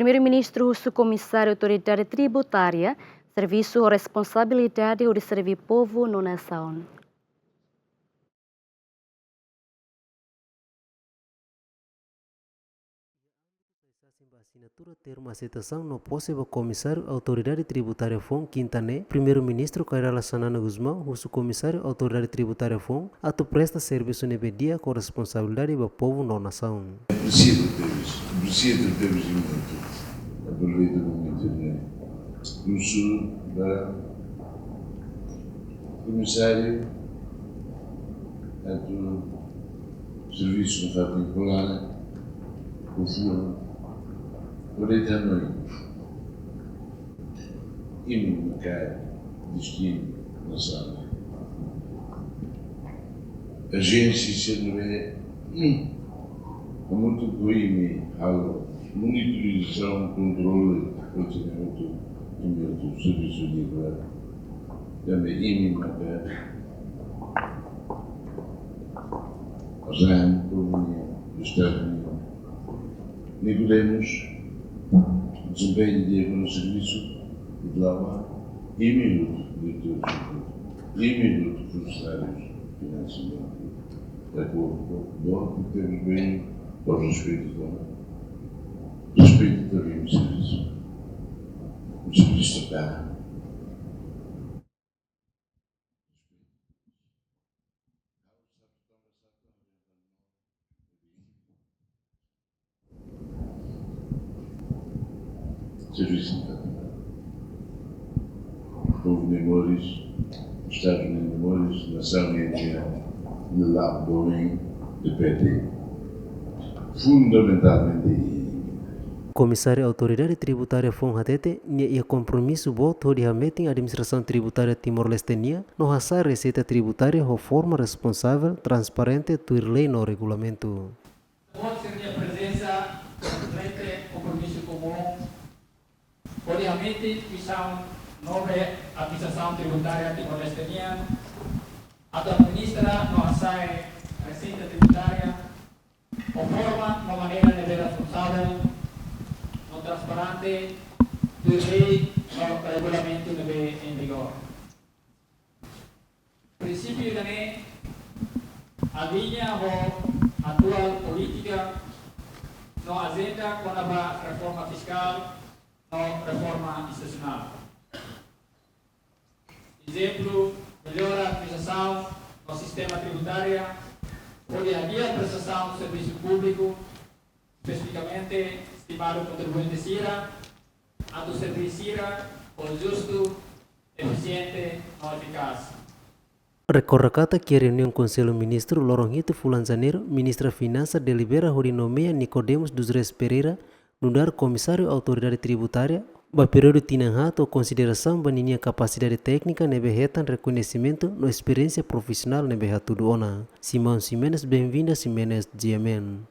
Primeiru-Ministru husu Komisáriu Autoridade Tributária, serbisu responsabilidade hodi serbi povu no nasaun. Assinatura termo aceitação no possível Komisáriu Autoridade Tributária FON Quintané, Primeiru-Ministru Kairala Sanana Guzmão, husu Komisáriu Autoridade Tributária FON, atu presta serviço nebedia com responsabilidade do povo no nação. Preciso ter isso muito. Aproveito muito, né? Husu da Comissário do Serviço de Fato Popular, husu Orientamento e no mercado destino nacional. Agência CNB há muito boime, há monitorização, controle, funcionamento do serviço de guarda, também mercado, RAM, União do Estado, Nicodemus, desempenho de no serviço de lava e minuto de funcionários financeiros. De acordo com que temos bem ao respeito também do serviço. O serviço está. Serviço de povo memórias, Estados memórias, nação e de lá de PT. Fundamentalmente. Komisáriu Autoridade Tributária FON Hatete, nia compromisso voto de hameting administração tributária Timor-Leste no hasa receita tributária de forma responsável, transparente, tuir lei no regulamento. Obviamente, questa nuova amministrazione tributaria timor-leste administra nossa receita tributária de forma, de maneira responsável, no transparente, do lei no regulamento em vigor. O princípio também alinha a atual política no agenda com a reforma fiscal no reforma institucional. Exemplo, melhora a administração no sistema tributário, onde havia prestação de serviço público, especificamente estimado o contribuinte CIRA, a do serviço CIRA, o justo, eficiente e eficaz. Recorrecata que a reunião Conselho Ministro Lorongito Fulan Janeiro, Ministra Finança delibera hodi nomeia Nicodemus dos Reis Pereira, nudar Komisáriu Autoridade Tributária, ba período tinanhato consideração baninia capacidade técnica nebehetan reconhecimento no experiência profissional nebehatu do ona. Simão Simenes, bem-vinda Simenes GMN.